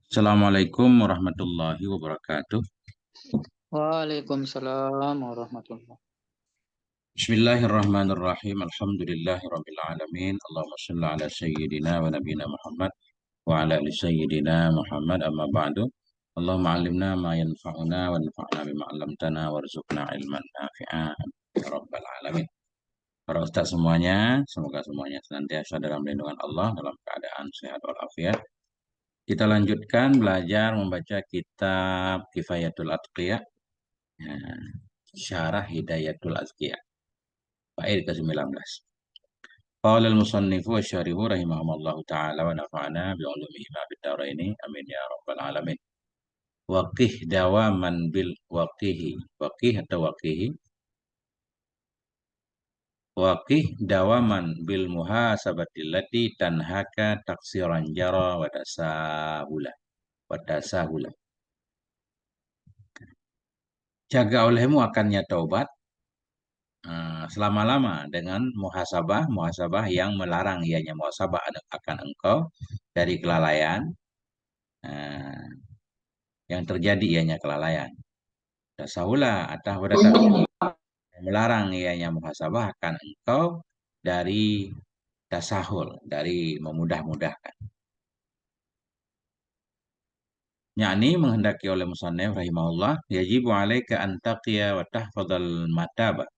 Assalamualaikum warahmatullahi wabarakatuh. Waalaikumsalam warahmatullahi. Bismillahirrahmanirrahim. Alhamdulillahirabbil alamin. Allahumma shalli ala sayyidina wa nabiyina Muhammad wa ala ali sayyidina Muhammad amma ba'du. Allahumma 'allimna ma yanfa'una wa anfa'na bima 'allamtana warzuqna ilman nafi'an ya rabbal alamin. Para ustaz semuanya, semoga semuanya senantiasa dalam lindungan Allah dalam keadaan sehat walafiat. Kita lanjutkan belajar membaca kitab Kifayatul Atqiyah. Nah, Syarah Hidayatul Azkiyah. Bait ke-19. Qala al-musannifu wa syarihu rahimahumullahu ta'ala wa nafa'ana bi'ulumihi ma fid dharaini amin ya rabbal alamin. Waqih dawaman bil waqihi. Waqih atau waqihi? Waqih dawaman bil muhasabati allati tanhaka taksiran jara wa tasahula. Wa tasahula. Jaga olehmu akannya taubat selama-lama dengan muhasabah yang melarang ianya muhasabah akan engkau dari kelalaian eh, yang terjadi ianya kelalaian. Tasahula atau melarang ianya muhasabah akan engkau dari tasahul, dari memudah-mudahkan. Yakni menghendaki oleh musannif rahimahullah, yajibu alaika an taqiya wa tahfadzal mataba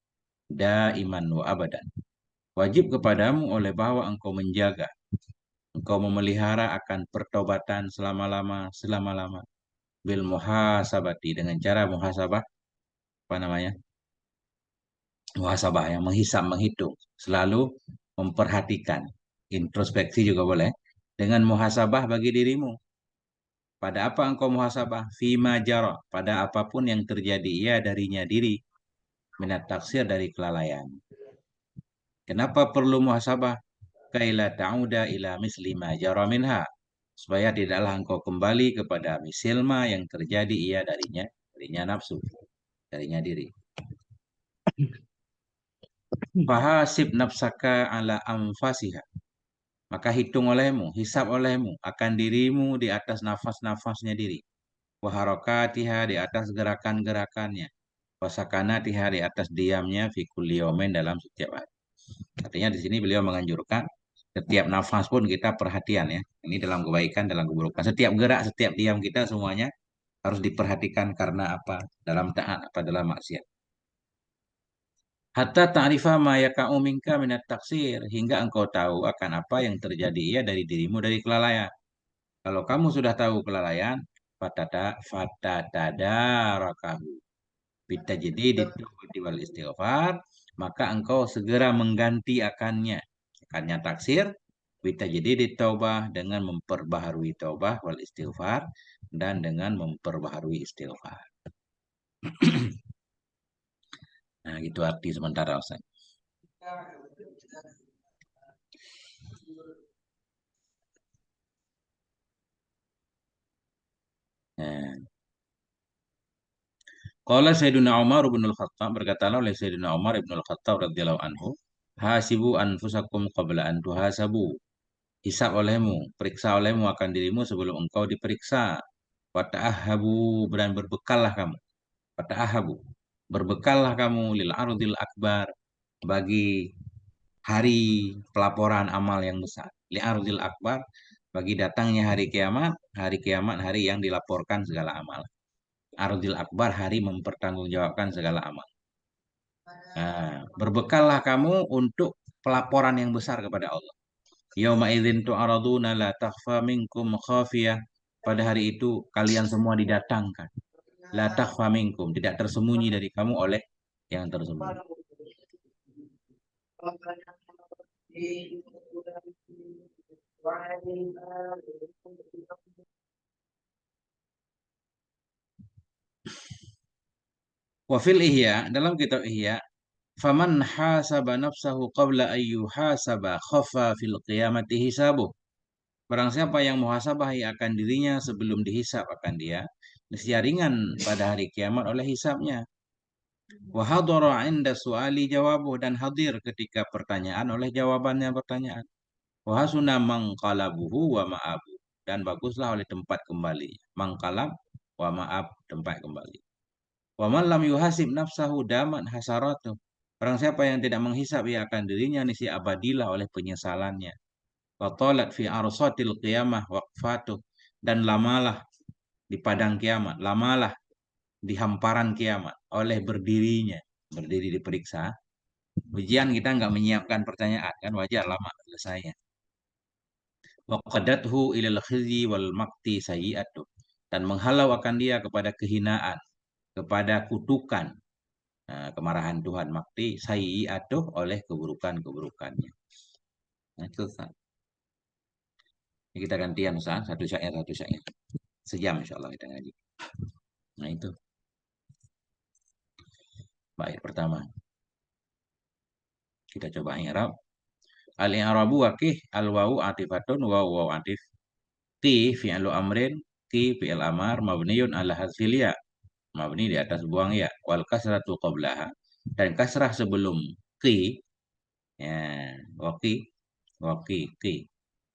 daiman wa abadan. Wajib kepadamu oleh bahwa engkau menjaga, engkau memelihara akan pertobatan selama-lama bil muhasabati dengan cara muhasabah apa namanya? Muhasabah yang menghisap, menghitung, selalu memperhatikan, introspeksi juga boleh dengan muhasabah bagi dirimu. Pada apa engkau muhasabah? Fima jara, pada apapun yang terjadi ia darinya diri minat taksir dari kelalaian. Kenapa perlu muhasabah? Kaila ta'uda ila misli ma jara minha, supaya tidaklah engkau kembali kepada misilma yang terjadi ia darinya nafsu, darinya diri. Fahasib nafsaka ala anfasiha, maka hitung olehmu, hisab olehmu akan dirimu di atas nafas-nafasnya diri. Waharokatiha, di atas gerakan-gerakannya. Wasakanatiha, di atas diamnya fi kulli yaumin, dalam setiap hari. Artinya di sini beliau menganjurkan setiap nafas pun kita perhatian ya. Ini dalam kebaikan, dalam keburukan. Setiap gerak, setiap diam kita semuanya harus diperhatikan karena apa? Dalam taat, apa dalam maksiat. Hatta ta'rifa ma yaka'u minka minat taksir, hingga engkau tahu akan apa yang terjadi ya dari dirimu dari kelalaian. Kalau kamu sudah tahu kelalaian, fatatadarakahu bitajdid taubati wal istighfar, maka engkau segera mengganti akannya taksir bitajdid taubah, dengan memperbaharui taubah wal istighfar, dan dengan memperbaharui istighfar. Nah, gitu arti sementara Ustaz. Nah, Qala Sayyidina Umar bin Al-Khattab, berkatalah oleh Sayyidina Umar bin Al-Khattab radhiyallahu anhu, hasibu anfusakum qabla an tuhasabu. Hisab olehmu, periksa olehmu akan dirimu sebelum engkau diperiksa. Wata'ahabu, dan berbekallah kamu. Wata'ahabu, berbekallah kamu lil ardil akbar, bagi hari pelaporan amal yang besar. Li ardil akbar, bagi datangnya hari kiamat hari yang dilaporkan segala amal. Ardil akbar, hari mempertanggungjawabkan segala amal. Nah, berbekallah kamu untuk pelaporan yang besar kepada Allah. Yauma idzin tu'raduna la takhfa minkum khafiyah. Pada hari itu kalian semua didatangkan. La takhfa minkum, tidak tersembunyi dari kamu oleh yang tersembunyi. Wa fil Ihya, dalam kitab Ihya, faman hasaba nafsahu qabla ayyuhasaba khafa fil qiyamati hisabuh. Barang siapa yang muhasabah akan dirinya sebelum dihisab akan dia, nescaya ringan pada hari kiamat oleh hisabnya. Wa hadara 'inda su'ali jawabuh, dan hadir ketika pertanyaan oleh jawabannya pertanyaan. Wa hasuna mangqalabuhu wa ma'abu, dan baguslah oleh tempat kembali. Mangkalab wa maaf tempat kembali. Wa man lam yuhasib nafsahu damat hasaratuh. Orang siapa yang tidak menghisap ia akan dirinya nisi abadilah oleh penyesalannya. Wa talat fi arsatil qiyamah waqfatuh, dan lamalah di padang kiamat, lamalah di hamparan kiamat oleh berdiri diperiksa. Ujian kita nggak menyiapkan pertanyaan kan wajar lama selesainya. Wa qadathu ilal khizyi wal makti sayyi'atuh, dan menghalau akan dia kepada kehinaan, kepada kutukan, kemarahan Tuhan, makti sayyi'atuh oleh keburukan-keburukannya. Nah, itu Ustaz. Ini kita gantian Ustaz, satu syair. Sejam insyaallah kita ngaji. Nah itu bait pertama. Kita coba i'rab. Al-i'rabu waqih al-wawu atifatun wa wawu atif. Ti fi'lu amrin, ki fi'il amar mabniun ala hadzfil ya. Mabni di atas buang ya. Wal kasratu qablaha, dan kasrah sebelum ki, ya, waqi, ki.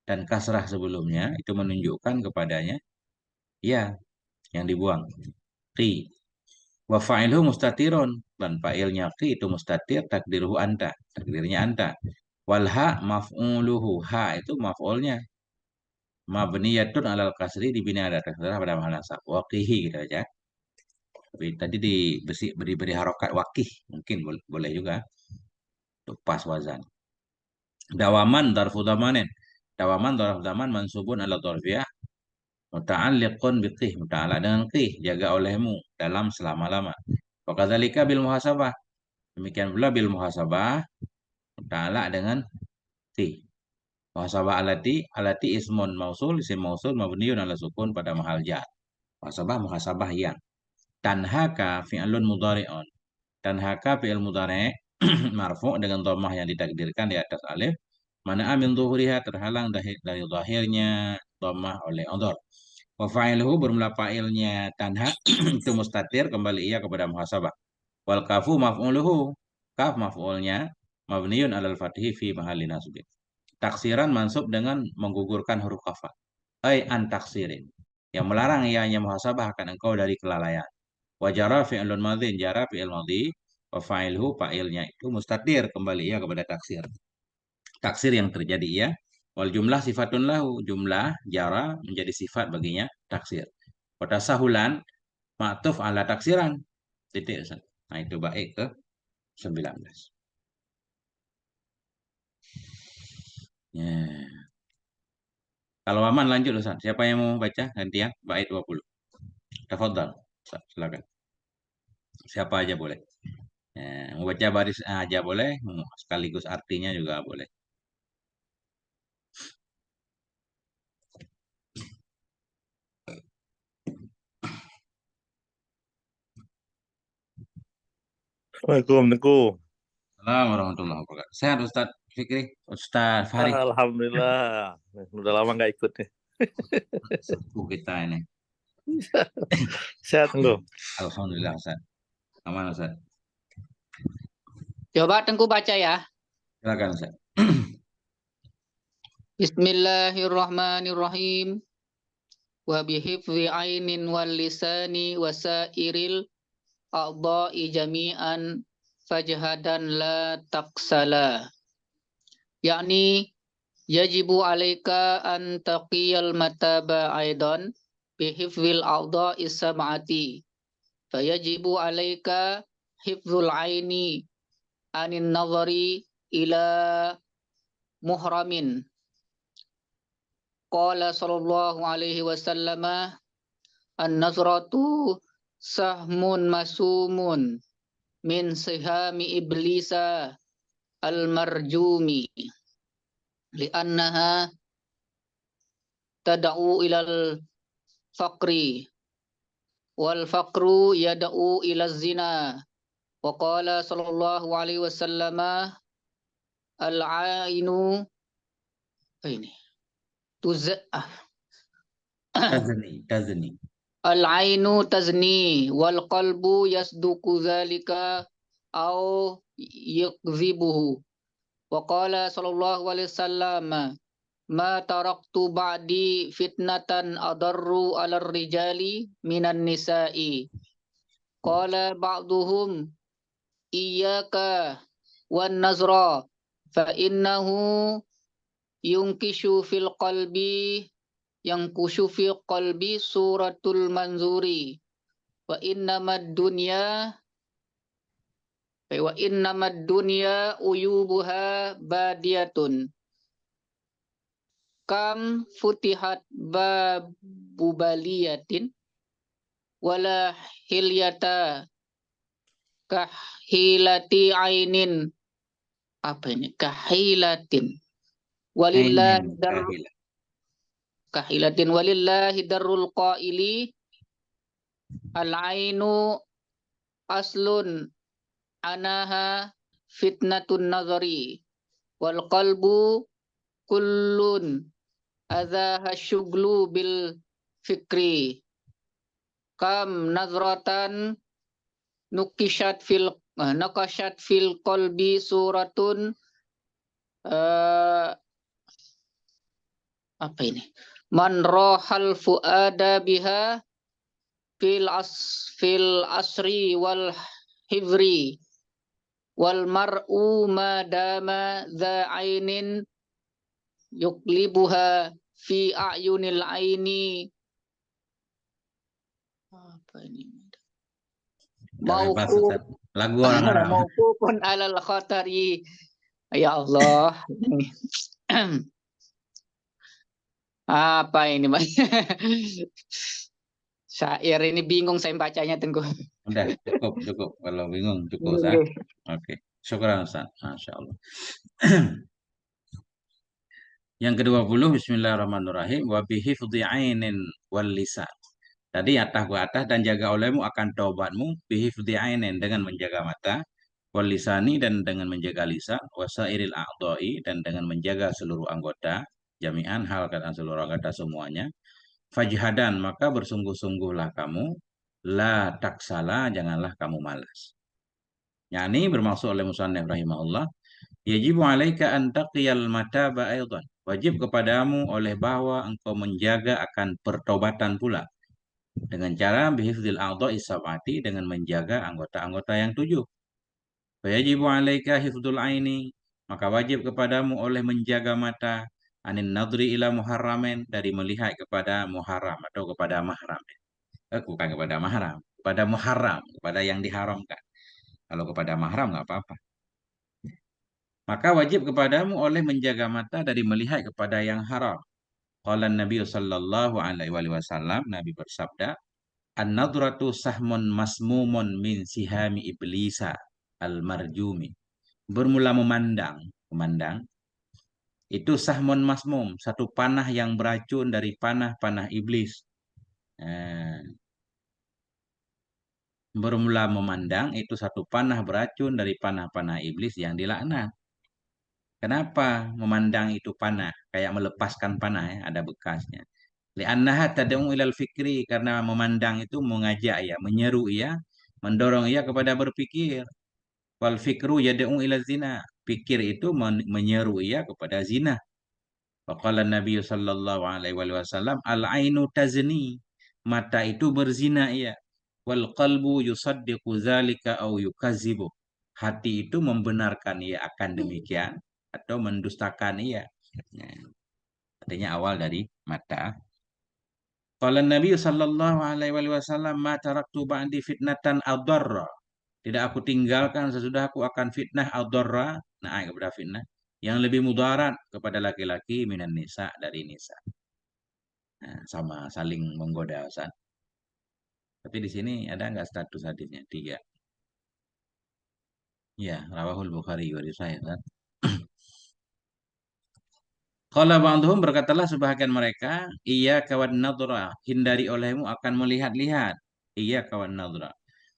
Dan kasrah sebelumnya itu menunjukkan kepadanya ya yang dibuang. Ki. Wa fa'ilhu mustatirun, dan fa'ilnya ki itu mustatir, takdiruhu anta, takdirnya anta. Wal ha maf'uluhu, ha itu maf'ulnya. Mabniyatun alal kasri, dibina ada kasrah pada mahal nasab. Waqihi kita baca. Tapi tadi diberi harokat wakih, mungkin boleh juga untuk pas wazan. Dawaman darfu damanin. Dawaman darfu daman mansubun ala darfiyah muta'alliqun biqih, muta'alaq dengan qih, jaga olehmu dalam selama-lama. Wa kadzalika bil muhasabah. Demikian pula bil muhasabah muta'alaq dengan qih. Muhasabah alati ismun mausul, isim mausul mabniun ala sukun pada mahal jar. Muhasabah yang. Tanhaka fi'lun mudhari'un. Tanhaka fi'il mudhari' marfu' dengan dhammah yang ditakdirkan di atas alif. Mana amin zuhuriha, terhalang dari zahirnya dhammah oleh udhur. Wa fa'iluhu, bermula fa'ilnya tanha itu mustatir, kembali ia kepada muhasabah. Wal kafu maf'uluhu, kaf maf'ulnya mabniun alal fathi fi mahalli nasbin. Taksiran mansub dengan menggugurkan huruf kafa. Ai an taksirin, yang melarang ianya muhasabah akan engkau dari kelalaian. Wajara fi'lun madhin, jara fi'il madhi, wa fa'ilhu, fa'ilnya itu mustatir, kembali ia kepada taksir. Taksir yang terjadi ia. Wal jumlah sifatun lahu, jumlah jara menjadi sifat baginya taksir. Kota sahulan ma'tuf ala taksiran. Titik. Nah itu baik ke 19. Ya. Kalau aman lanjut Ustaz. Siapa yang mau baca gantian bait 20? Tafadhal. Silakan. Siapa aja boleh. Ya, mau baca baris aja boleh, sekaligus artinya juga boleh. Assalamualaikum, Tengku. Assalamualaikum warahmatullahi wabarakatuh. Sehat Ustaz Fikri, Ustaz Fahri. Alhamdulillah. Udah lama nggak ikut nih. Sepuh kita ini. Sehat, Tengku. Alhamdulillah Ustaz. Aman Ustaz. Coba Tengku baca ya. Silakan Ustaz. Bismillahirrahmanirrahim. Wa bihifzi ainin wal lisani wa sairil a'dha'i jami'an fajhadan la taqsala. Yakni yajibu alaika an taqiyal mataba aidan bihifzil a'dha'i sab'ati. Fayajibu alaika hifzul aini anin nazari ila muhramin. Qala sallallahu alaihi wasallam, an-nazratu sahmun masumun min sihami iblisa al-marjumi li'annaha tad'u ilal faqri wal faqru yad'u ila zina. Wa qala sallallahu alaihi wasallam, al-ainu ini Tazni. Al-ainu tazni wal qalbu yasduku zalika au yakzibuhu. Wa qala sallallahu alaihi wasallam, ma taraktu ba'di fitnatan adarru 'alar rijali minan nisa'i. Qala ba'duhum iyyaka wan nazra fa innahu yungkishu fil qalbi kushu fil qalbi suratul manzuri wa innamad dunya uyubuha badiyatun kam futihat babu baliyatin wala hilyata kahilati ainin. Apa ini? Kahilatin. Walillahi Ainin dar kahila. kahilatin walillahi darul qaili al-ainu aslun anaha fitnatun nazari wal qalbu kullun adzaha syuglu bil fikri kam nazratan nakashat fil qalbi suratun apa ini? Man rohal fuada biha fil asri wal hivri wal mar'u madama dha ainin yuklibuha fi a'yunil aini. Apa ini? Udah bebas, Mauquf Ustaz. Lagu orang Arab. mauqufun alal khatari. Ya Allah. Apa ini, Mas? Syair ini bingung saya bacanya, Tengku. Udah, cukup. Kalau bingung, cukup, Ustaz. Oke. Syukran, Ustaz. Masya Allah. Yang ke-20, bismillahirrahmanirrahim. Wa bihifdhi ainin wal lisan. Tadi atas dan jaga olehmu akan taubatmu bihifdhi ainin dengan menjaga mata, wal lisani dan dengan menjaga lisan, wasairil a'dha'i dan dengan menjaga seluruh anggota, jami'an hal kata seluruh anggota semuanya. Fajhadan maka bersungguh-sungguhlah kamu, la taksala janganlah kamu malas. Yani bermaksud oleh musannif rahimahullah, yajibu alaika an taqiyal mataba aidan. Wajib kepadamu oleh bahwa engkau menjaga akan pertobatan pula. Dengan cara bihifdzil a'dha'i sab'ati dengan menjaga anggota-anggota yang 7. Wajibu alaika hifdzul aini, maka wajib kepadamu oleh menjaga mata anin nadri ila muharramin dari melihat kepada muharram atau kepada mahram. Bukan kepada mahram, kepada muharram, kepada yang diharamkan. Kalau kepada mahram nggak apa-apa. Maka wajib kepadamu oleh menjaga mata dari melihat kepada yang haram. Qala Nabi sallallahu alaihi wasallam, Nabi bersabda, an-nadratu sahmun masmumun min sihami iblisa al-marjumi. Bermula memandang, itu sahmun masmum, satu panah yang beracun dari panah-panah iblis. Bermula memandang, itu satu panah beracun dari panah-panah iblis yang dilaknat. Kenapa memandang itu panah? Kayak melepaskan panah ya, ada bekasnya. Li'annaha tad'u ilal fikri, karena memandang itu mengajak ya, menyeru ia, mendorong ia kepada berpikir. Wal fikru yad'u ila zina. Pikir itu menyeru ia kepada zina. Faqala Nabi sallallahu alaihi wasallam, al-ainu tazni. Mata itu berzina ia. Wal qalbu yusaddiqu dzalika au yukadzibu. Hati itu membenarkan ia akan demikian atau mendustakan ia. Nah, artinya awal dari mata. Qala Nabi sallallahu alaihi wasallam, ma taraktu ba'di fitnatan adarra. Tidak aku tinggalkan sesudah aku akan fitnah adarra, nah kepada fitnah yang lebih mudarat kepada laki-laki minan nisa dari nisa. Nah, sama saling menggoda, Ustaz. Tapi di sini ada nggak status hadisnya? 3. Ya, rawahul Bukhari wa saya, Ustaz. Qala ba'dhum, berkatalah sebahagian mereka, iya kawan nadra, hindari olehmu akan melihat-lihat. Iya kawan nadra.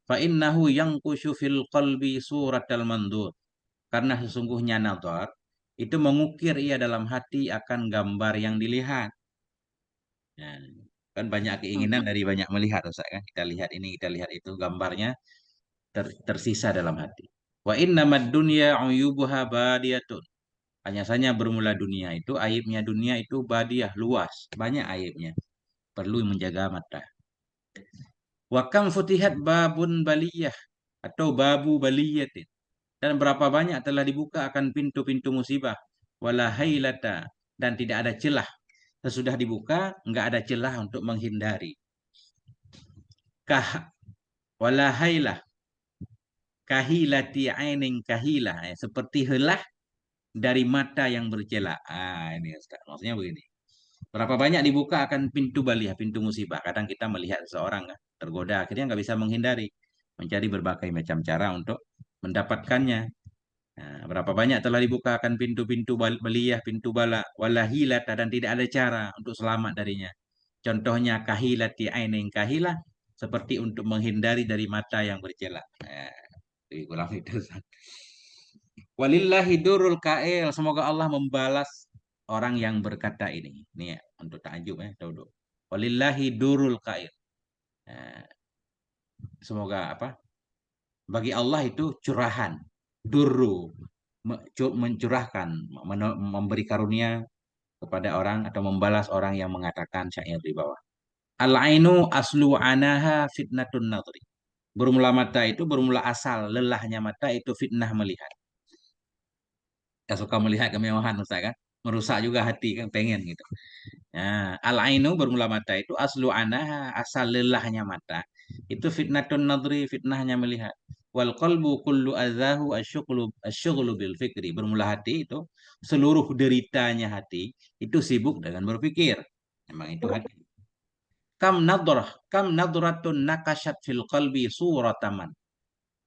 Fa innahu yanqushu fil qalbi suratal mandur. Karena sesungguhnya nadar itu mengukir ia dalam hati akan gambar yang dilihat. Nah, kan banyak keinginan dari banyak melihat, Ustaz kan? Kita lihat ini, kita lihat itu, gambarnya tersisa dalam hati. Wa innamad dunya uyubuha badiyatun. Hanya saja bermula dunia itu, aibnya dunia itu badiah, luas. Banyak aibnya. Perlu menjaga mata. Wa kam futihat babun baliyah atau babu baliyatin. Dan berapa banyak telah dibuka akan pintu-pintu musibah. Wala hailata. Dan tidak ada celah. Sesudah dibuka, enggak ada celah untuk menghindari. Kah wala hailah. Kahilati ainin kahilah. Seperti helah dari mata yang bercela. Ini Ustaz. Maksudnya begini. Berapa banyak dibuka akan pintu baliyah, pintu musibah. Kadang kita melihat seseorang tergoda, akhirnya nggak bisa menghindari. Mencari berbagai macam cara untuk mendapatkannya. Nah, berapa banyak telah dibukakan pintu-pintu baliyah, pintu bala, walahilata, dan tidak ada cara untuk selamat darinya. Contohnya kahilati ainin kahilah, seperti untuk menghindari dari mata yang bercela. Ulang itu. Walillahi durul kail. Semoga Allah membalas orang yang berkata ini. Ini ya, untuk takjub ya. Tahu. Walillahi durul kail. Nah, semoga apa? Bagi Allah itu curahan. Duru. Mencurahkan. Memberi karunia kepada orang atau membalas orang yang mengatakan syair di bawah. Al-ainu aslu anaha fitnatun nadri. Bermula mata itu, bermula asal lelahnya mata itu fitnah melihat. Kita suka melihat kemewahan Ustaz kan, merusak juga hati kan, pengen gitu. Nah, al-ainu bermula mata itu aslu anaha, asal lelahnya mata itu fitnatun nadri, fitnahnya melihat. Wal qalbu kullu adzahu asyghulu bil fikri. Bermula hati itu seluruh deritanya hati itu sibuk dengan berpikir. Memang itu hati. Kam nadratun nakashat fil qalbi surataman.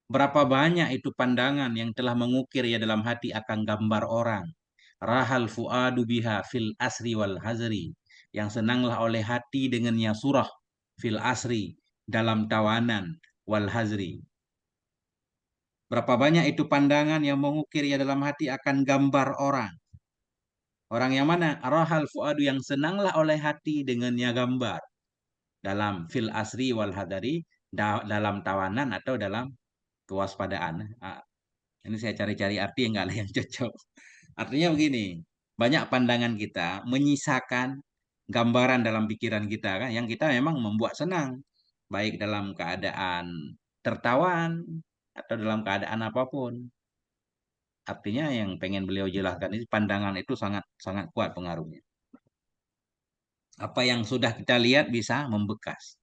Berapa banyak itu pandangan yang telah mengukir ya dalam hati akan gambar orang. Rahal fuadu biha fil asri wal hazri. Yang senanglah oleh hati dengannya surah fil asri, dalam tawanan, wal hazri. Berapa banyak itu pandangan yang mengukir ya dalam hati akan gambar orang. Orang yang mana? Rahal fuadu, yang senanglah oleh hati dengannya gambar. Dalam fil asri wal hadari, dalam tawanan atau dalam kewaspadaan. Ini saya cari-cari arti yang nggak ada yang cocok. Artinya begini, banyak pandangan kita menyisakan gambaran dalam pikiran kita kan, yang kita memang membuat senang, baik dalam keadaan tertawan atau dalam keadaan apapun. Artinya yang pengen beliau jelaskan ini, pandangan itu sangat sangat kuat pengaruhnya. Apa yang sudah kita lihat bisa membekas.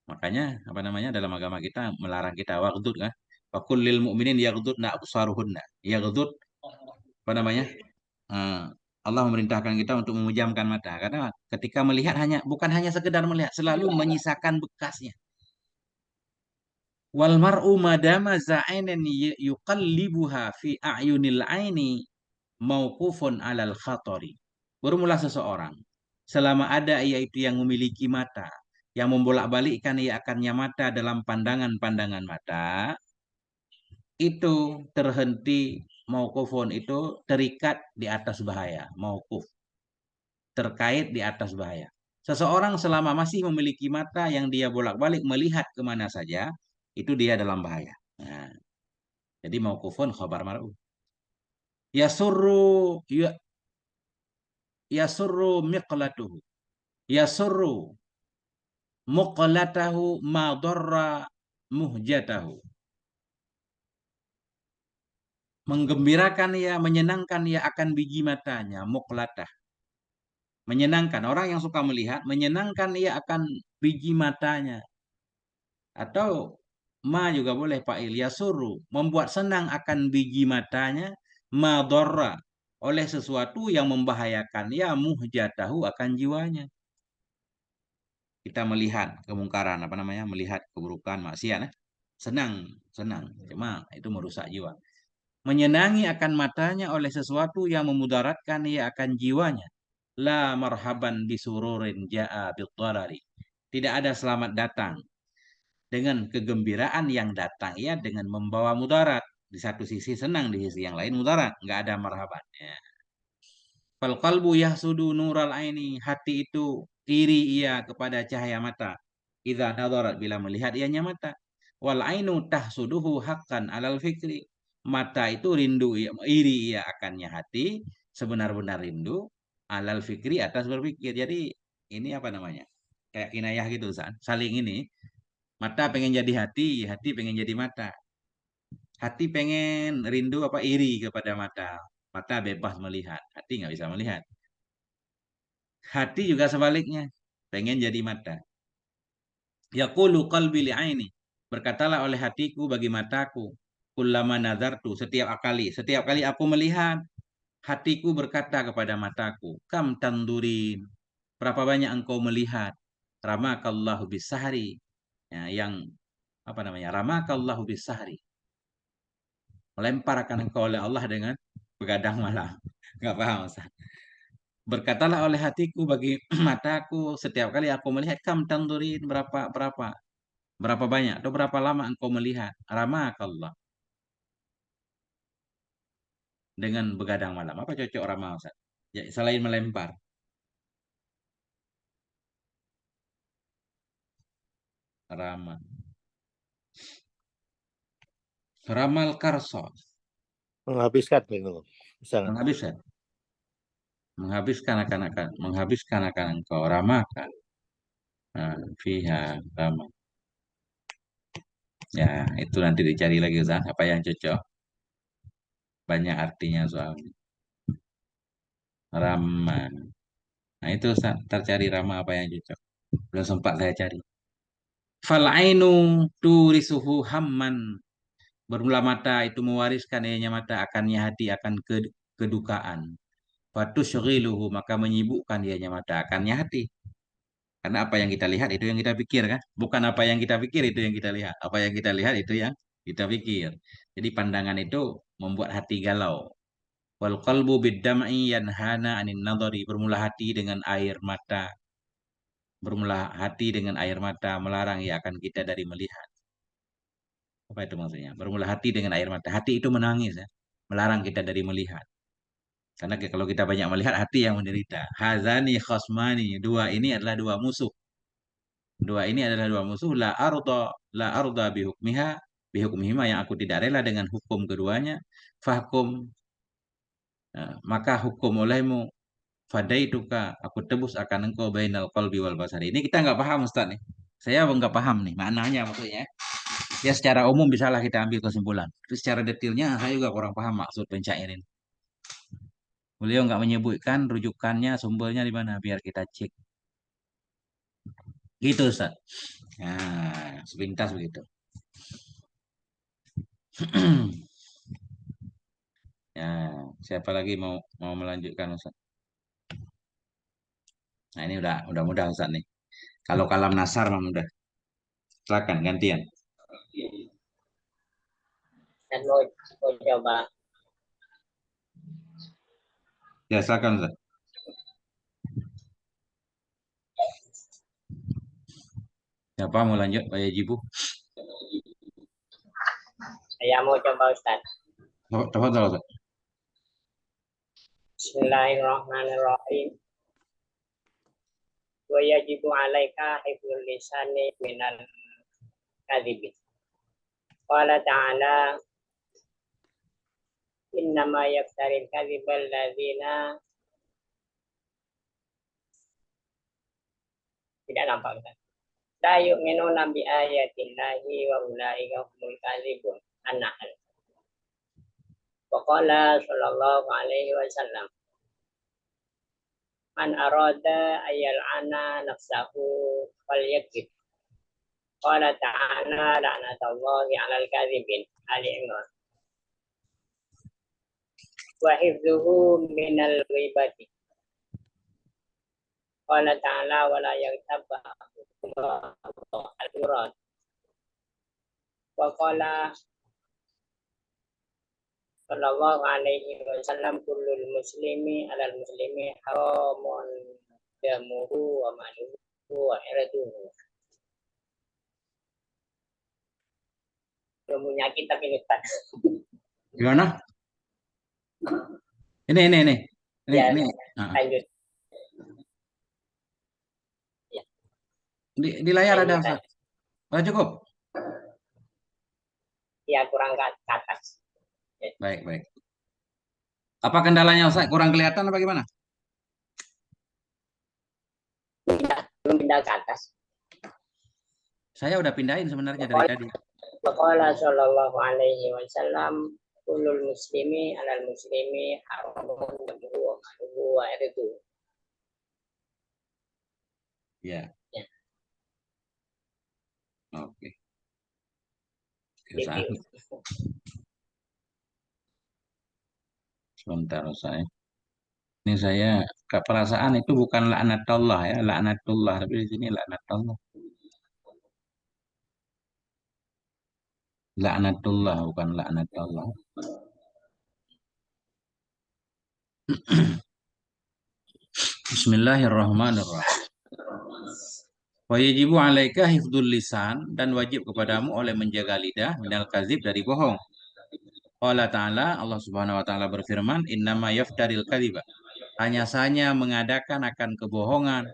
Makanya apa namanya, dalam agama kita melarang kita waghdud kan. Wa kullil mu'minin yaghdudna absaruhunna. Yaghdud apa namanya? Eh, Allah memerintahkan kita untuk memejamkan mata karena ketika melihat bukan hanya sekedar melihat, selalu menyisakan bekasnya. Wal mar'u madama za'ainan yuqallibuha fi a'yunil aini mauqufun 'alal khatari. Bermula seseorang selama ada ia itu yang memiliki mata, yang membolak-balikkan ia akannya mata dalam pandangan-pandangan mata, itu terhenti. Mauqufun itu terikat di atas bahaya. Mauquf, terkait di atas bahaya. Seseorang selama masih memiliki mata yang dia bolak-balik melihat kemana saja, itu dia dalam bahaya. Nah, jadi mauqufun khabar mar'u. Yasurru yasurru miqlatuhu. Yasurru muqlatahu ma darra muhjatahu. Menggembirakan ia, menyenangkan ia akan biji matanya, muqlatah. Menyenangkan, orang yang suka melihat, menyenangkan ia akan biji matanya. Atau ma juga boleh fa'il, yasuru, membuat senang akan biji matanya, madorra, oleh sesuatu yang membahayakan ya muhjatahu, akan jiwanya. Kita melihat kemungkaran, apa namanya, melihat keburukan, maksiat, senang, cuma itu merusak jiwa. Menyenangi akan matanya oleh sesuatu yang memudaratkan ia akan jiwanya. La marhaban bisururin ja'a bidharari. Tidak ada selamat datang dengan kegembiraan yang datang ya dengan membawa mudarat. Di satu sisi senang, di sisi yang lain mudarat. Nggak ada marhaban. Ya. Fal qalbu yahsudu nural aini. Hati itu iri ia kepada cahaya mata. Idza nadarat, bila melihat ianya mata. Wal ainu tahsuduhu haqqan alal fikri. mata itu rindu, iri ia akannya hati, sebenar-benar rindu, alal fikri atas berpikir. Jadi ini apa namanya? Kayak kinayah gitu, saling ini. Mata pengen jadi hati, hati pengen jadi mata. Hati pengen rindu apa iri kepada mata. Mata bebas melihat, hati nggak bisa melihat. Hati juga sebaliknya, pengen jadi mata. Yaqulu qalbi li'aini. Berkatalah oleh hatiku bagi mataku. Kullama nazartu, setiap kali aku melihat, hatiku berkata kepada mataku, kam tandurin. Berapa banyak engkau melihat? Ramakallahu bisahri. Ya, yang apa namanya? Ramakallahu bisahri. Melemparkan engkau oleh Allah dengan begadang malam. Enggak paham, Ustaz. Berkatalah oleh hatiku bagi mataku, setiap kali aku melihat, kam tandurin, berapa banyak atau berapa lama engkau melihat? Ramakallah, dengan begadang malam. Apa cocok ramal, Ustaz? Ya, selain melempar. Ramal. Ramal karso. Menghabiskan itu. Bisa nggak? Menghabiskan. Menghabiskan akan engkau. Ramakan. Nah, fiha. Ramal. Ya, itu nanti dicari lagi, Ustaz. Apa yang cocok? Banyak artinya soalnya. Ramal. Nah, itu Ustaz. Ntar cari rama apa yang cocok. Belum sempat saya cari. Fal'ainu turisuhu hamman. Bermula mata itu mewariskan ianya mata akannya hati akan kedukaan. Fatusyghiluhu, maka menyibukkan ianya mata akannya hati. Karena apa yang kita lihat itu yang kita pikir kan? Bukan apa yang kita pikir itu yang kita lihat. Apa yang kita lihat itu yang kita pikir. Jadi pandangan itu membuat hati galau. Wal qalbu biddam'i yanhana anin nadhari. Bermula hati dengan air mata. Bermula hati dengan air mata melarang ia akan kita dari melihat. Apa itu maksudnya? Bermula hati dengan air mata. Hati itu menangis ya. Melarang kita dari melihat. Karena kalau kita banyak melihat, hati yang menderita. Hazani khosmani. Dua ini adalah dua musuh. Dua ini adalah dua musuh. La arda bihukmihima yang aku tidak rela dengan hukum keduanya. Fahkum. Maka hukum olehmu. Fadaituka. Aku tebus akan engkau bainal qalbi wal basari. Ini kita nggak paham Ustaz nih. Saya nggak paham nih maknanya maksudnya. Ya secara umum bisalah kita ambil kesimpulan. Tapi secara detailnya saya juga kurang paham maksud pencairin. Beliau nggak menyebutkan rujukannya, sumbernya di mana, biar kita cek. Gitu, Ustaz. Nah, sepintas begitu. Ya, siapa lagi mau melanjutkan, Ustaz? Nah, ini udah mudah, Ustaz nih. Kalau kalam nasar mah mudah. Silakan gantian. Dan mau coba. Ya, silakan, Ustaz. Siapa mau lanjut? Pak Yajibu. Saya mau coba Ustaz. Tafadhol, Ustaz. Bismillahirrahmanirrahim. Wa yajibu 'alaika hifdzul lisani minal kadhibi. Qala ta'ala innama yaftaril kadhiba alladzina tidak nampak Ustaz. La yu'minuna bi ayatillahi wa ulaika humul kadhibun. An-Nahl. Wa qala sallallahu alaihi wasallam man arada ayal ana nafsahu falyakzib. Qala ta'ala la'natullahi 'alal kadzibin. Ali Imran. Wa hifdzuhu minal ghibati. Qala ta'ala wa la yaghtab al-murad. Wa qala sallallahu alaihi wasallam kullul muslimi 'alal muslimi haramun damuhu wa maluhu wa irduhu. Belum punya kitab ini Ustaz. Gimana? Ini. Ya, Ini. lanjut. Ya. Di layar ada, Lanjut, Ustaz. Oh, cukup. Ya kurang ke atas. Ya Baik, baik. Apa kendalanya Ustaz? Kurang kelihatan apa gimana? Belum pindah ke atas. Saya udah pindahin sebenarnya dari tadi. Waqala sallallahu alaihi wasallam kulul muslimi alal muslimi haramun damuhu wa maluhu wa irduhu. Ya, Ya, oke. Ustaz, review. sebentar Ustaz. Ini saya ke perasaan itu bukan laknatullah ya, laknatullah, tapi di sini laknatullah. Laknatullah bukan laknatullah. Bismillahirrahmanirrahim. Wa yajibu 'alaika hifdzul lisan dan wajib kepadamu oleh menjaga lidah minal kadzib dari bohong. Qala ta'ala, Allah Subhanahu wa taala berfirman, "Innama yaftaril kadziba." Hanya saja mengadakan akan kebohongan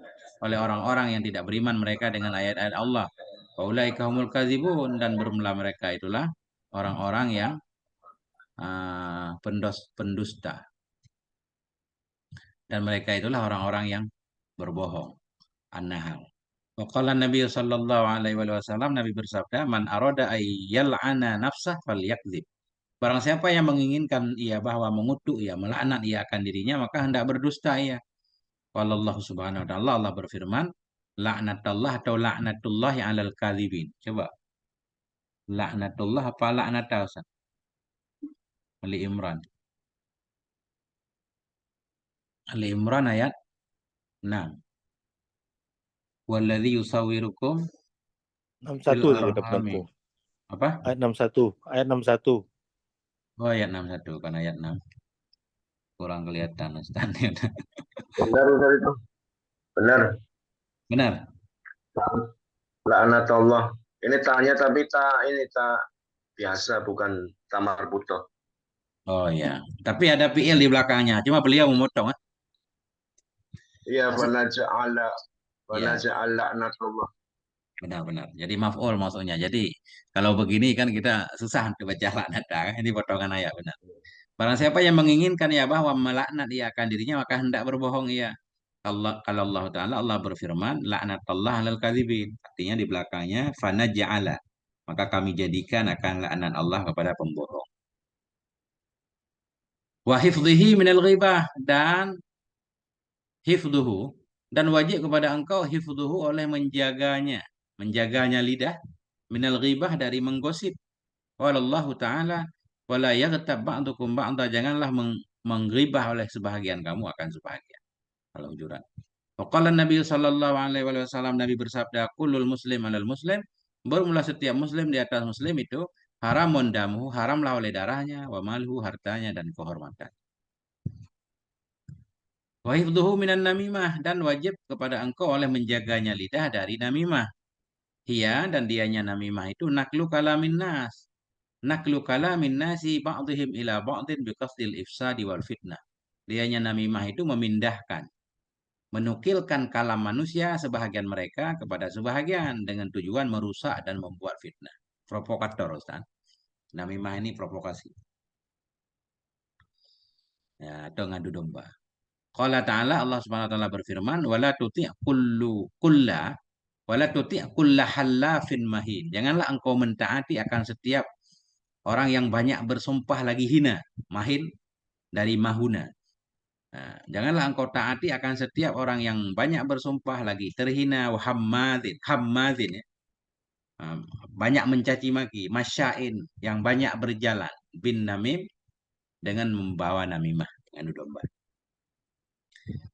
oleh orang-orang yang tidak beriman mereka dengan ayat-ayat Allah. Faulaika humul kadzibun, dan bermula mereka itulah orang-orang yang pendusta, dan mereka itulah orang-orang yang berbohong. An-Nahl. Waqala Nabi sallallahu alaihi wasallam, Nabi bersabda, "Man arada ay yal'ana nafsah falyakdzib." Barang siapa yang menginginkan ia bahwa mengutuk ia, melaknat ia akan dirinya, maka hendak berdusta ia. Wallahu subhanahu wa ta'ala, Allah berfirman, laknatullah atau laknatullahi 'alal kadzibin. Coba. Laknatullah apa laknatah, Ustaz? Ali Imran. Ali Imran ayat 6. Walladzi yusawwirukum 61 fil tadi arhami. depanku. Apa? Ayat 61. Ayat 61. Oh, ayat 61, kan ayat 6. Kurang kelihatan, Ustaz. Benar Ustaz itu. Benar. Benar. Laknatullah. Ini tanya tapi ini tak biasa, bukan tamar buto. Oh ya. Tapi ada fi'il di belakangnya. Cuma beliau memotong. Iya, Masuk. Fana Ya, ja'al laknatullah. benar-benar. Jadi maf'ul maksudnya. Jadi kalau begini kan kita susah untuk baca laknat. Ini potongan ayat, benar. Barang siapa yang menginginkan ya bahwa melaknat ia akan dirinya, maka hendak berbohong ia. Kalau Allah Ta'ala, Allah berfirman, laknatullah alal kadzibin. Artinya di belakangnya, fana ja'ala. Maka kami jadikan akan laknat Allah kepada pembohong. Wa hifdhihi minal ghibah, dan hifdhuhu, dan wajib kepada engkau hifdhuhu oleh menjaganya lidah, minal ghibah dari menggosip. Wallahu ta'ala wala yaghtab ba'dukum ba'da, janganlah mengghibah oleh sebahagian kamu akan sebahagian. Kalau Hujurat. Waqala Nabi sallallahu alaihi wasallam, Nabi bersabda, kullul muslim alal muslim, bermula setiap muslim di atas muslim itu haramun damu, haramlah oleh darahnya, wa malhu, hartanya dan kehormatan. Wa hifdhuhu minan namimah, dan wajib kepada engkau oleh menjaganya lidah dari namimah. Hiya, dan dianya namimah itu naklu kalamin nas. Naklu kalamin nasi ba'dihim ila ba'din biqasdil ifsadi wal fitnah. Dianya namimah itu memindahkan, menukilkan kalam manusia sebahagian mereka kepada sebahagian dengan tujuan merusak dan membuat fitnah. Provokator, Ustaz. Namimah ini provokasi. Ya, atau ngadu domba. Qala ta'ala, Allah Subhanahu wa taala berfirman, wala tuti' kulla hallafin mahin. Janganlah engkau mentaati akan setiap orang yang banyak bersumpah lagi hina. Mahin dari mahuna. Nah, janganlah engkau taati akan setiap orang yang banyak bersumpah lagi terhina, hammadzin ya. Banyak mencaci maki, masyain yang banyak berjalan, bin namim, dengan membawa namimah, dengan domba.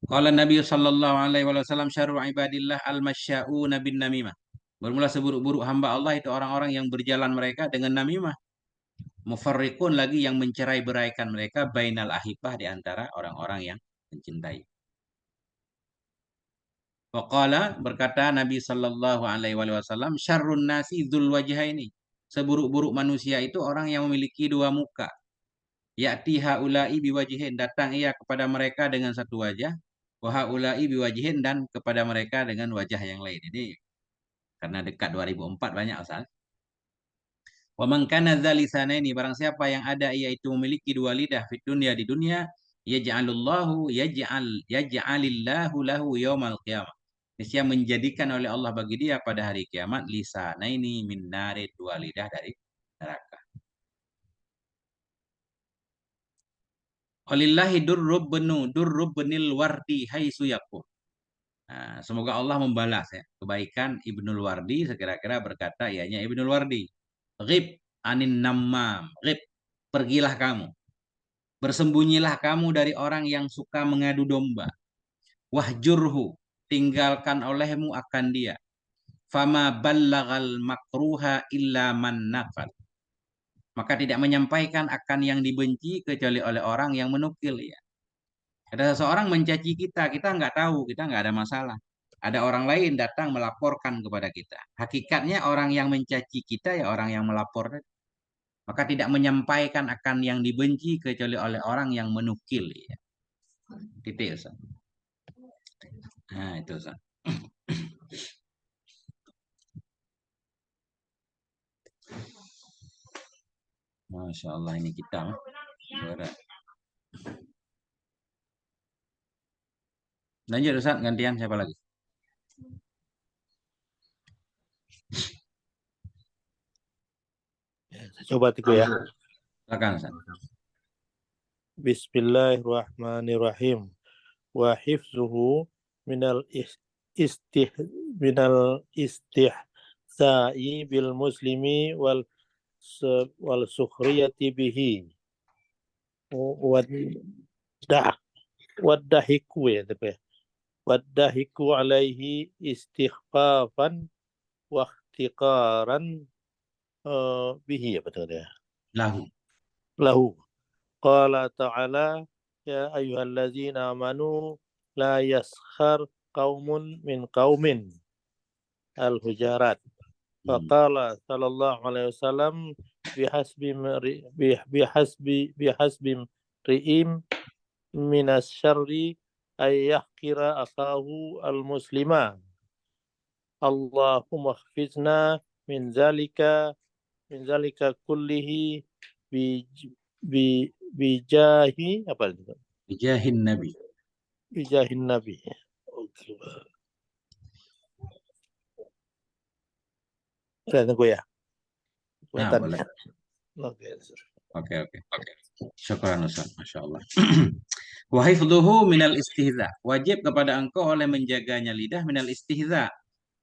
Qala Nabi sallallahu alaihi wasallam, syarru ibadillah al-masya'una bin namimah. Bermula seburuk-buruk hamba Allah itu orang-orang yang berjalan mereka dengan namimah. Mufarriqun, lagi yang mencerai-beraikan mereka, bainal ahibah, di antara orang-orang yang mencintai. Waqala, berkata Nabi sallallahu alaihi wasallam, syarrun nasi dzul wajhaini. Seburuk-buruk manusia itu orang yang memiliki dua muka. Ya'ti haula'i biwajhin, datang ia kepada mereka dengan satu wajah, wa haula'i biwajhin, dan kepada mereka dengan wajah yang lain. Ini karena dekat 2004 banyak, Ustaz. Wa man kana dzalisanaini, barang siapa yang ada ia itu memiliki dua lidah di dunia, yaj'alillahu lahu yaumal qiyamah. Niscaya menjadikan oleh Allah bagi dia pada hari kiamat lisanaini min nari, dua lidah dari neraka. Walillahi durrubnil wardi haitsu yaqul. Nah, semoga Allah membalas ya kebaikan Ibnul Wardi, sekira-kira berkata ianya Ibnul Wardi. Ghib anin nammam, ghib, pergilah kamu. Bersembunyilah kamu dari orang yang suka mengadu domba. Wahjurhu, tinggalkan olehmu akan dia. Fama ballagal makruha illa man nafal. Maka tidak menyampaikan akan yang dibenci kecuali oleh orang yang menukil ya. Ada seseorang mencaci kita, kita nggak tahu, kita nggak ada masalah. Ada orang lain datang melaporkan kepada kita. Hakikatnya orang yang mencaci kita ya orang yang melapor. Maka tidak menyampaikan akan yang dibenci kecuali oleh orang yang menukil. Ya. Titik, Ustaz. Nah, itu, Ustaz. Masya Allah, ini kita. Berat. Lanjut, Ustaz. Gantian siapa lagi? Saya coba tiku ya. Silakan, Ustaz. Bismillahirrahmanirrahim. Wa hifzuhu minal istihsa'i bil muslimi wal sukhriyati bihi. Wadahiku ya tapi. Wadahiku alaihi istighfafan wa ihtiqaran bihi ya betul ya. Lahu. Qala ta'ala ya ayyuhallazina amanu la yaskhar qaumun min qaumin. Al-Hujarat. Faqala sallallahu alaihi wasallam bihasbi ri'im minas syarri ay yahkira akahu al-muslima. Allahumma khfizna min zalika kullihi bijahi apa itu? Bijahin Nabi. Bijahin Nabi. Tunggu ya. Nah, boleh. Oke. Syukran, Ustaz. Masya Allah. Wa hifdhuhu minal istihza. Wajib kepada engkau oleh menjaganya lidah minal istihza.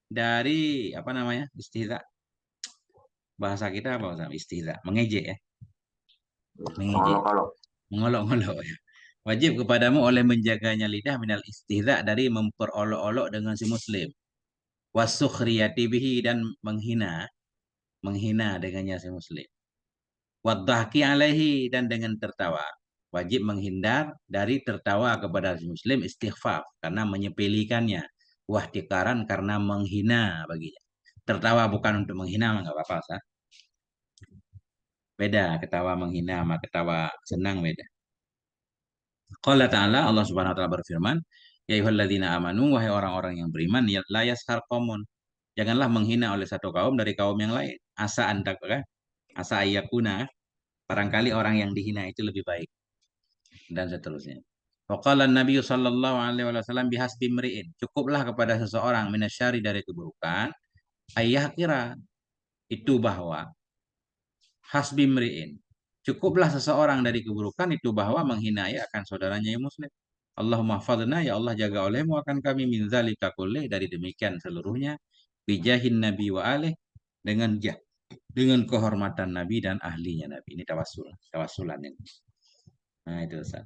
Dari, apa namanya? Istihza. Bahasa kita apa, Ustaz? Istihza. Mengejek ya. Mengejek. Mengolok-olok ya. Wajib kepadamu oleh menjaganya lidah minal istihza, dari memperolok-olok dengan si muslim. Wasukhriyati bihi, dan menghina dengannya si muslim. Wadhahki alaihi, dan dengan tertawa. Wajib menghindar dari tertawa kepada si muslim, istighfaf karena menyepelikannya. Wahtikaran karena menghina baginya. Tertawa bukan untuk menghina, enggak apa-apa, Ustaz. Beda ketawa menghina sama ketawa senang, beda. Qala ta'ala, Allah Subhanahu wa taala berfirman, ya ayyuhalladzina amanu, wahai orang-orang yang beriman, la yaskhar qaumun. Janganlah menghina oleh satu kaum dari kaum yang lain. Asa ayyakuna, barangkali orang yang dihina itu lebih baik, dan seterusnya. Waqala Nabi sallallahu alaihi wasallam bihasbi mri'in, cukuplah kepada seseorang minasyari, dari keburukan, ayah kira itu bahwa hasbi mri'in, cukuplah seseorang dari keburukan itu bahwa menghina akan saudaranya yang muslim. Allahumma fadna, ya Allah jaga olehmu akan kami min zalika kullih, dari demikian seluruhnya, bijahin Nabi wa alih, dengan kehormatan Nabi dan ahlinya Nabi. Ini tawassulan ini. Nah, itu Ustaz.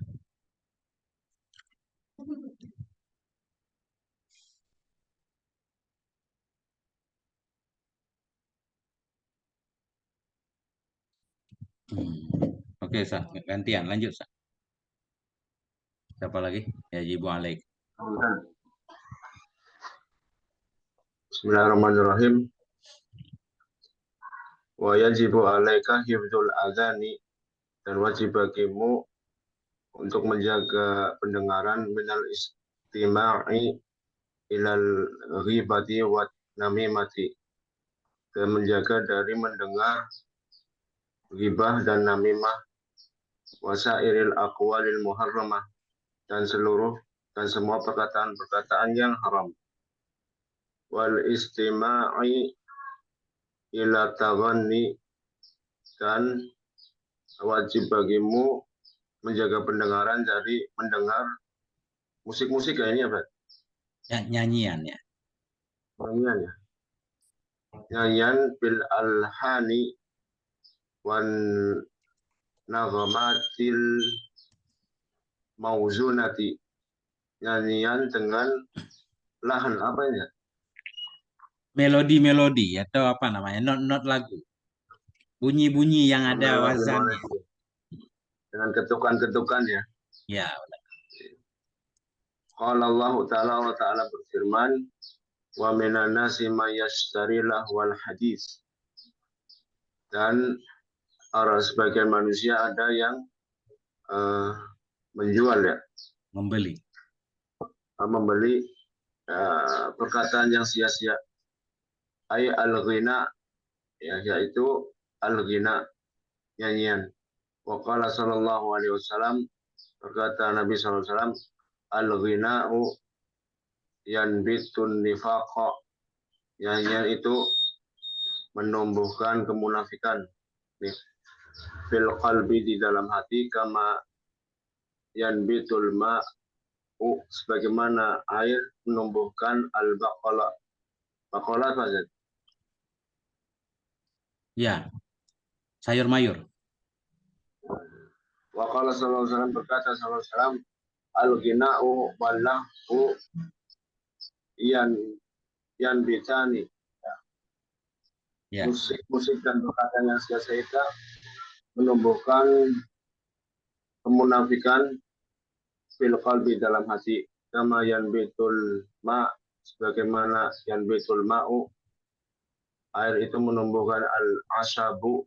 Oke, Ustaz. Gantian, lanjut, Ustaz. Siapa lagi? Ya, Jibu Alaik. Bismillahirrahmanirrahim. Wa yajibu alaika hifdzul adzani, dan wajib bagimu untuk menjaga pendengaran minal istima'i ilal ghibati wa namimati, dan menjaga dari mendengar ghibah dan namimah, wasairil aqwalil muharramah, dan semua perkataan-perkataan yang haram, wal istima'i ila taghanni, dan wajib bagimu menjaga pendengaran dari mendengar musik-musik kayaknya apa? Nyanyian ya. Nyanyian ya. Nyanyian bil alhani wan naghamatil mauzunati. Nyanyian dengan lahan apa ya? Melodi-melodi atau apa namanya? Not lagu. Bunyi-bunyi yang ada Melodi wazannya. melodi. Dengan ketukan-ketukan ya. Ya, Qala Allah Ta'ala wa Ta'ala berfirman, wa minan nasi may yashtari lahwal hadis. Dan sebagian manusia ada yang menjual ya, membeli. Membeli perkataan yang sia-sia. Ay al-ghina, ya, yaitu al-ghina, nyanyian. Wa qala sallallahu alaihi wasallam, berkata Nabi sallallahu alaihi wasallam, al-ghina'u yanbitun nifaqa, nyanyian itu menumbuhkan kemunafikan. Fil qalbi, di dalam hati, kama yanbitul ma'u, sebagaimana air menumbuhkan al-baqala. Baqala apa saja? Ya, sayur mayur. Wa qala sallallahu alaihi wasallam, berkata sallallahu alaihi wasallam, al-ghina'u wallahu yanbitani. Ya. Musik dan perkataan yang sia-sia menumbuhkan kemunafikan fil qalbi, dalam hati, kama yanbitul ma, sebagaimana yanbitul ma'u, air itu menumbuhkan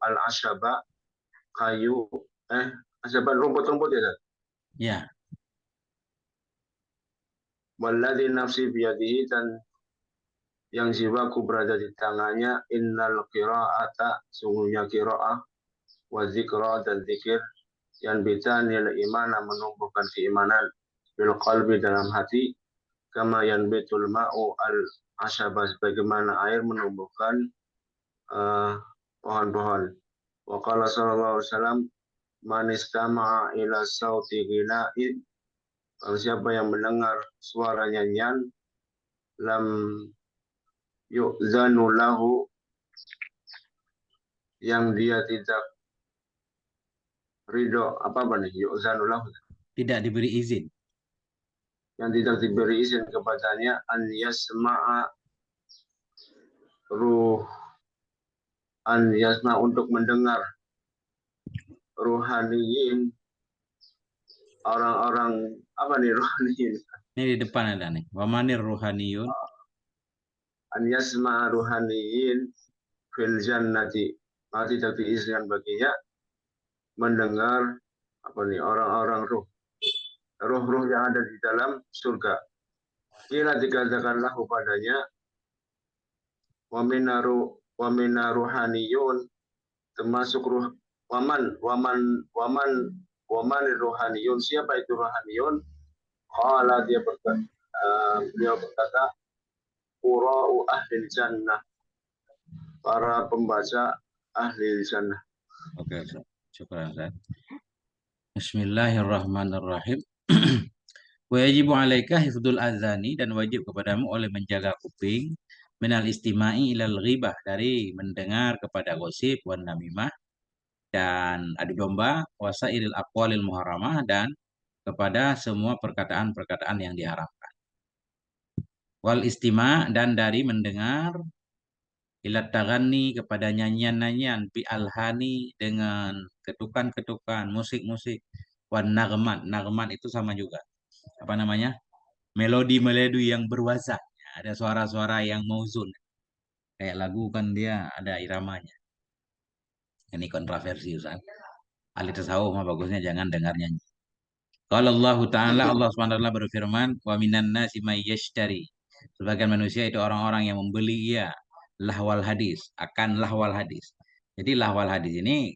al-ashaba, kayu, asaban, rumput-rumput ya. Ya. Walladzi nafsi biyadihi, dan yang jiwaku berada di tangannya, innal qira'ata, sungguhnya qira'ah, wa zikra, dan zikir, yang bitanil imana, menumbuhkan keimanan, bil qalbi, dalam hati, kama yanbitul ma'u al-ashaba, sebagaimana air menumbuhkan pohon-pohon. Wa qala sallallahu alaihi wasallam, man istama'a ila sauti ghina'in, siapa yang mendengar suara nyanyian, lam yu'zanu lahu, yang dia tidak ridho, apa nih yu'zanu lahu, Tidak diberi izin. yang tidak diberi izin kepadanya, an yasma'a untuk mendengar ruhaniyin, orang-orang apa nih ruhaniyin? Ini di depan ada nih. Wamanir ruhaniyun. An yasma'a ruhaniyin fil jannati, maka tidak diizinkan baginya mendengar apa nih orang-orang ruh yang ada di dalam surga. Kira dikatakanlah kepadanya, wa mina ruhaniyun, termasuk ruh, waman ruhaniyun, siapa itu ruhaniyun? Qala, beliau berkata, qura'u ahli jannah, para pembaca ahli jannah. Oke, syukur Ustaz. Bismillahirrahmanirrahim. Wajibu alaika hifdzul azani, dan wajib kepadamu oleh menjaga kuping, minal istima'i ilal ghibah, dari mendengar kepada gosip, wan namimah, dan adu domba, wasairil aqwalil muharramah, dan kepada semua perkataan-perkataan yang diharamkan. Wal istima', dan dari mendengar, ilat tagani, kepada nyanyian-nyanyian, bi alhani, dengan ketukan-ketukan, musik-musik, wan nagman itu sama juga. Apa namanya? Melodi-melodi yang berwazan. Ada suara-suara yang mauzun. Kayak lagu kan dia ada iramanya. Ini kontroversi Ustaz. Ahli tasawuf mah bagusnya jangan dengar nyanyi. Kalau Allah Ta'ala, Allah SWT berfirman, wa minan nasi may yashtari. Sebagian manusia itu orang-orang yang membeli lahwal hadis, akan lahwal hadis. Jadi lahwal hadis ini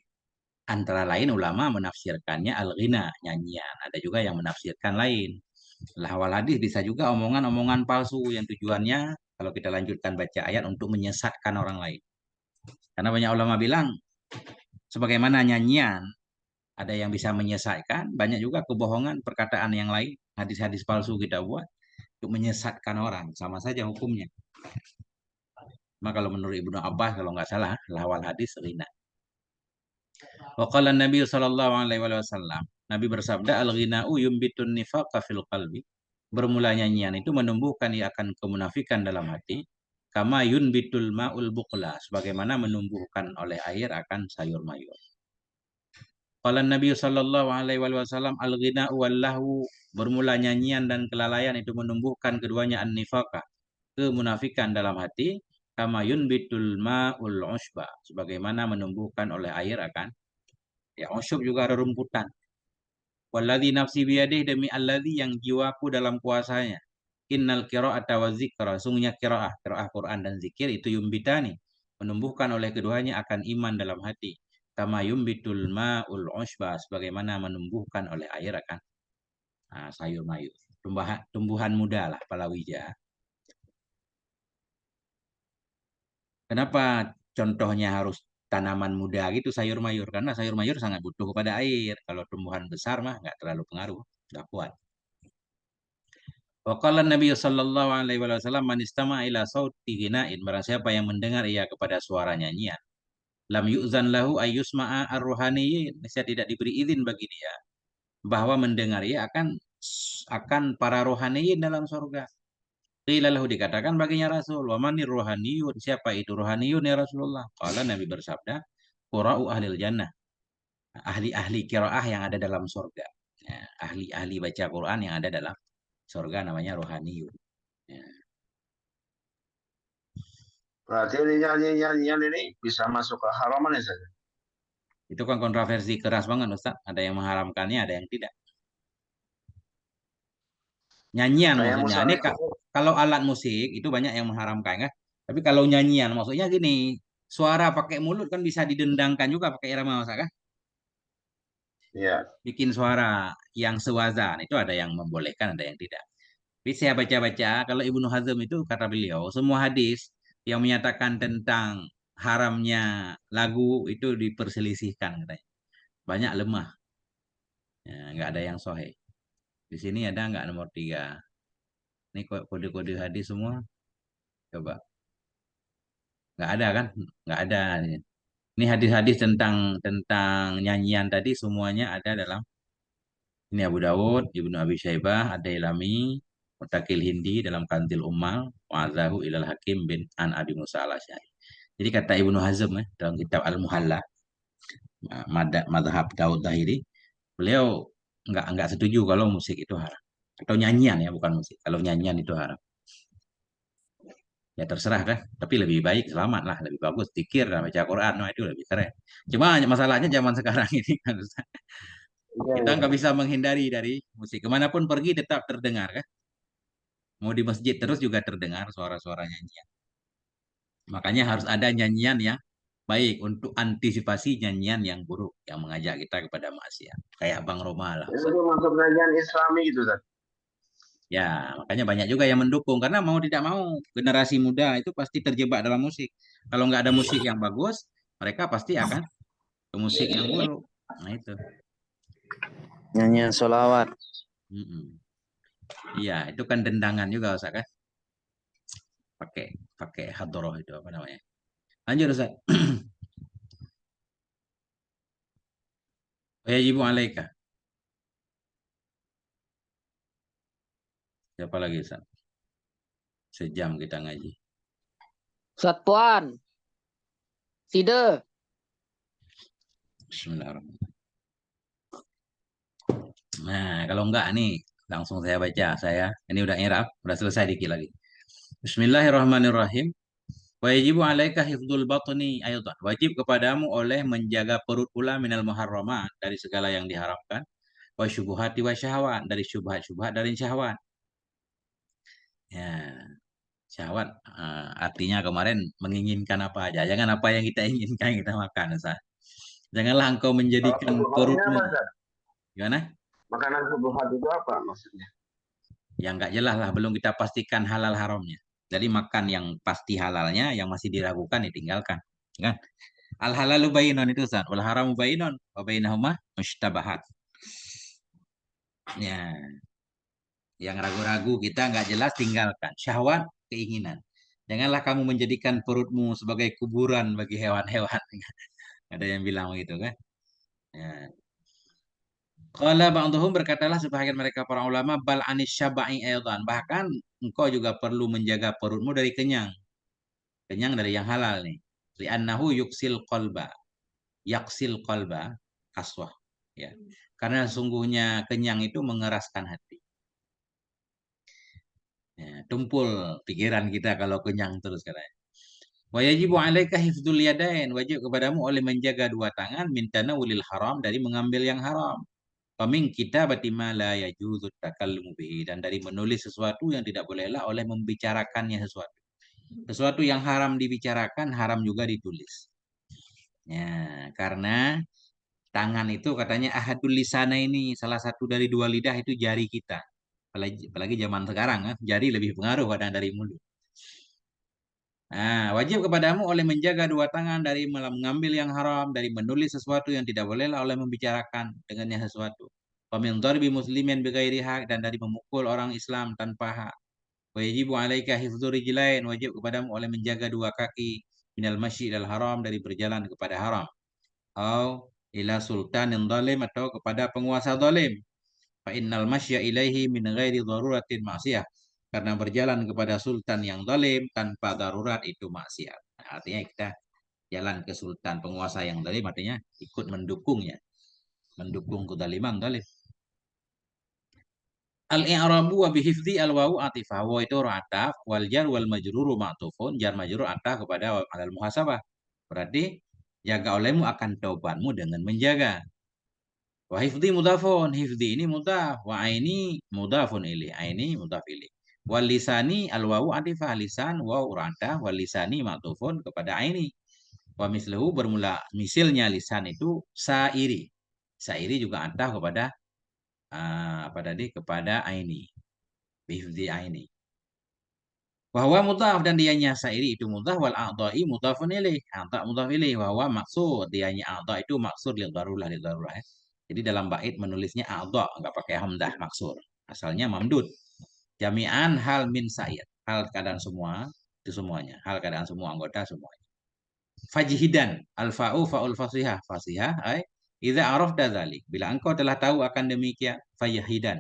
Antara lain ulama menafsirkannya al-ghina, nyanyian. Ada juga yang menafsirkan lain. Lahwal hadis bisa juga omongan-omongan palsu yang tujuannya kalau kita lanjutkan baca ayat untuk menyesatkan orang lain. Karena banyak ulama bilang sebagaimana nyanyian ada yang bisa menyesatkan, banyak juga kebohongan perkataan yang lain, hadis-hadis palsu kita buat untuk menyesatkan orang, sama saja hukumnya. Maka kalau menurut Ibnu Abbas kalau nggak salah lahwal hadis ghina. Wa qala Nabi sallallahu alaihi wasallam, Nabi bersabda al-ghina'u yumbitun nifaqa fil qalbi. Bermula nyanyian itu menumbuhkan akan kemunafikan dalam hati. Kama yunbitul ma'ul buqla, sebagaimana menumbuhkan oleh air akan sayur mayur. Qala Nabi sallallahu alaihi wasallam al-ghina'u wal lahu, bermula nyanyian dan kelalaian itu menumbuhkan keduanya an-nifaqa, kemunafikan dalam hati. Kama yunbitul ma'ul ushba, sebagaimana menumbuhkan oleh air akan ya usyub juga rerumputan. Walladzi nafsi biyadihi, demi alladzi yang jiwaku dalam kuasanya. Innal qira'ata wa dzikra, sungguhnya qiraah Quran dan zikir itu yumbitani, menumbuhkan oleh keduanya akan iman dalam hati. Kama yumbitul ma'ul ushba, sebagaimana menumbuhkan oleh air akan sayur mayur. Tumbuhan muda lah, palawija. Kenapa contohnya harus tanaman muda gitu sayur mayur? Karena sayur mayur sangat butuh kepada air. Kalau tumbuhan besar mah nggak terlalu pengaruh, nggak kuat. Waqala Nabi sallallahu alaihi wasallam man istama ila sauti ghinain, barang siapa yang mendengar ia kepada suara nyanyian, lam yu'zan lahu ayyusma'a ar-ruhaniyyin, saya tidak diberi izin bagi dia bahwa mendengar ia akan para rohaniyin dalam surga. Qila lahu, dikatakan baginya Rasul, wa manir rohaniyun, siapa itu rohaniyun ya Rasulullah? Qala, Nabi bersabda, qura'u ahlil jannah, ahli-ahli qiraah yang ada dalam surga. Ya, ahli-ahli baca Quran yang ada dalam surga namanya rohaniyun. Ya. Berarti ini nyanyian ini bisa masuk ke haraman ya saja. Itu kan kontroversi keras banget Ustaz. Ada yang mengharamkannya, ada yang tidak. Nyanyian Kayak maksudnya. musik Ini itu. kalau alat musik itu banyak yang mengharamkan kan. Tapi kalau nyanyian maksudnya gini, suara pakai mulut kan bisa didendangkan juga pakai irama Ustaz kan. Iya. Bikin suara yang sewazan itu ada yang membolehkan, ada yang tidak. Tapi saya baca-baca kalau Ibnu Hazm itu kata beliau semua hadis yang menyatakan tentang haramnya lagu itu diperselisihkan katanya. Banyak lemah. Ya, nggak ada yang sahih. Di sini ada nggak nomor 3? Ini kode-kode hadis semua. Coba. Nggak ada kan? Nggak ada. Ini hadis-hadis tentang nyanyian tadi semuanya ada dalam ini Abu Dawud, Ibnu Abi Syaibah, Ad-Dailami, Mutakil Hindi dalam Kanzil Ummal, Wa'azahu ilal Hakim bin An Abi Musa al-Asy'ari. Jadi kata Ibnu Hazm dalam kitab Al-Muhalla, madhab Daud Zahiri, beliau nggak setuju kalau musik itu haram. Atau nyanyian ya, bukan musik. Kalau nyanyian itu haram. Ya terserah kan, tapi lebih baik selamat lah, lebih bagus zikir dan baca Quran, nah, itu lebih keren. Cuma masalahnya zaman sekarang ini kan Ustaz, Iya, kita iya. nggak bisa menghindari dari musik. Kemanapun pergi tetap terdengar kan. Mau di masjid terus juga terdengar suara-suara nyanyian. Makanya harus ada nyanyian yang baik untuk antisipasi nyanyian yang buruk yang mengajak kita kepada maksiat. Kayak Bang Roma lah. Itu masuk nyanyian Islami gitu kan. Ya, makanya banyak juga yang mendukung karena mau tidak mau generasi muda itu pasti terjebak dalam musik. Kalau nggak ada musik yang bagus, mereka pasti akan ke musik yang buruk. Nah itu. Nyanyian solawat. Mm-mm. Iya, itu kan dendangan juga Ustaz kan? Pakai pakai hadroh itu apa namanya? Lanjut Ustaz. Wajibu alaika. Siapa lagi Ustaz? Sejam kita ngaji. Satuan. Side. Bismillahirrahmanirrahim. Nah, kalau enggak nih langsung saya baca. Ini udah irab, udah selesai dikit lagi. Bismillahirrahmanirrahim. Wajibu alaika hifdzul batni ayatan. Wajib kepadamu oleh menjaga perut pula minal muharramat, dari segala yang diharamkan. Wa syubuhati wa syahwat, dari syubhat-syubhat dari syahwat. Ya, syahwat artinya kemarin menginginkan apa aja. Jangan apa yang kita inginkan kita makan, Ustaz. Janganlah engkau Kalau menjadikan syubhatnya perutmu. apa, Ustaz? Gimana? Makanan syubhat itu apa maksudnya? Yang nggak jelas lah, belum kita pastikan halal haramnya. Jadi makan yang pasti halalnya, yang masih diragukan ditinggalkan. Kan? Al halalu bainun itu Ustaz, wal haramu bainun, wa bainahuma mushtabahat. Ya, yang ragu-ragu kita nggak jelas tinggalkan. Syahwat, keinginan. Janganlah kamu menjadikan perutmu sebagai kuburan bagi hewan-hewan. Ada yang bilang begitu kan? Ya. Qala ba'dhum, berkatalah sebahagian mereka para ulama, bal anis syaba'i aidan. Bahkan engkau juga perlu menjaga perutmu dari kenyang. Kenyang dari yang halal nih. Li'annahu yuksil qalba. Yaksil qalba kaswah. Ya. Karena sungguhnya kenyang itu mengeraskan hati. Ya, tumpul pikiran kita kalau kenyang terus katanya. Wa yajibu 'alaika hifdzul yadain, wajib kepadamu oleh menjaga dua tangan min tanawulil haram, dari mengambil yang haram. Pamin kita batima la yajuzu takallumu bihi, dan dari menulis sesuatu yang tidak bolehlah oleh membicarakannya sesuatu. Sesuatu yang haram dibicarakan, haram juga ditulis. Ya, karena tangan itu katanya ahadul lisana, ini salah satu dari dua lidah itu jari kita. Apalagi zaman sekarang kan, jari lebih pengaruh kadang dari mulut. Nah, wajib kepadamu oleh menjaga dua tangan dari mengambil yang haram, dari menulis sesuatu yang tidak bolehlah oleh membicarakan dengannya sesuatu. Wamin darbi muslimin bighairi hak, dan dari memukul orang Islam tanpa hak. Wajibu alaika hifdzur rijlain, wajib kepadamu oleh menjaga dua kaki minal masjidil haram, dari berjalan kepada haram. Au ila sultanin zalim, atau kepada penguasa zalim. Fa innal masya ilaihi min ghairi daruratin maksiyah. Karena berjalan kepada sultan yang zalim tanpa darurat itu maksiat. Nah, artinya kita jalan ke sultan penguasa yang zalim, artinya ikut mendukungnya. Mendukung kezaliman zalim. Al-i'rabu wa bihifdzi al-wawu atifah. Wa itu ataf, wal jar wal majruru ma'tufun. Jar majrur ataf kepada al muhasabah. Berarti jaga olehmu akan taubatmu dengan menjaga. Wa hifdzi mudhafun, hifdzi ini mudhaf, wa aini mudhafun ilaih, aini mudhaf ilaih. Wal lisani al wawu atifah, lisan waw ra'dah, wal lisani ma'tufun kepada aini. Wa mislahu, bermula misilnya lisan itu sairi. Sairi juga ataf kepada apa tadi, kepada aini. Hifdzi aini. Bahwa mudhaf, dan dianya sairi itu mudhaf, wal a'dha'i mudhafun ilaih. A'dha' mudhaf ilaih, bahwa maksud dianya a'dha' itu maksud li darurah, ya. Jadi dalam bait menulisnya a'dha', enggak pakai hamzah maksur. Asalnya mamdud. Jami'an hal min sa'ir. Hal keadaan semua, itu semuanya. Hal keadaan semua anggota semuanya. Fajhidan, al-fa'u fa'ul fasihah. Fasihah ay idza arafta dzalik. Bila engkau telah tahu akan demikian, fajhidan.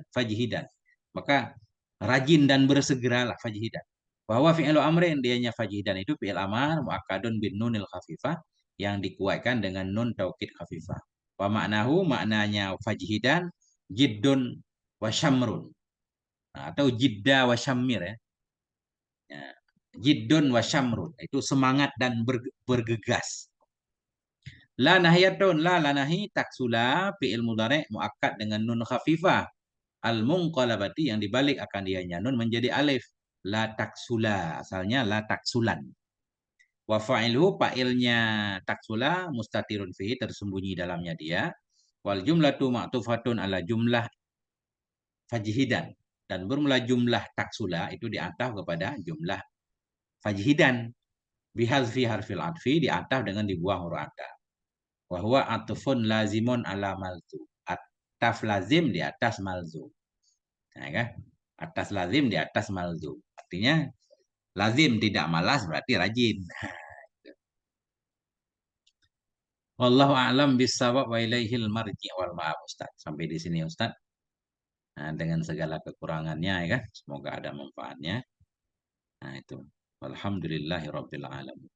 Maka rajin dan bersegeralah, fajhidan. Bahwa fi'lu amrin, dianya fajhidan itu fi'il amar muakkadun bin nunil khafifah, yang dikuatkan dengan nun taukid khafifah. Wa maknahu, maknanya fajhidan jiddun wa syamrun. Nah, atau jidda wa syammir, ya. Ya. Jiddun wa syamrun, itu semangat dan bergegas. La nahiyatun, la nahi taksula, fi'il mudhari' muakkad dengan nun khafifah. Al munqalabati, yang dibalik akan dianya nun menjadi alif. La taksula, asalnya la taksulan. Wa fa'ilhu, fa'ilnya taksula mustatirun fihi, tersembunyi dalamnya dia. Wal jumlatu ma'tufatun ala jumlah fajhidan, dan bermula jumlah taksula itu diataf kepada jumlah fajhidan. Bihazfi harfil atfi, diataf dengan dibuang huruf ataf. Wa huwa atfun lazimun ala malzu. Ataf lazim di atas malzu. Nah, kan? Atas lazim di atas malzu. Artinya lazim tidak malas, berarti rajin. Wallahu a'lam bissawab wa ilaihil marji' wal ma'ab, Ustaz. Sampai di sini, Ustaz. Nah, dengan segala kekurangannya, ya kan? Semoga ada manfaatnya. Nah, itu. Alhamdulillahirabbil alamin.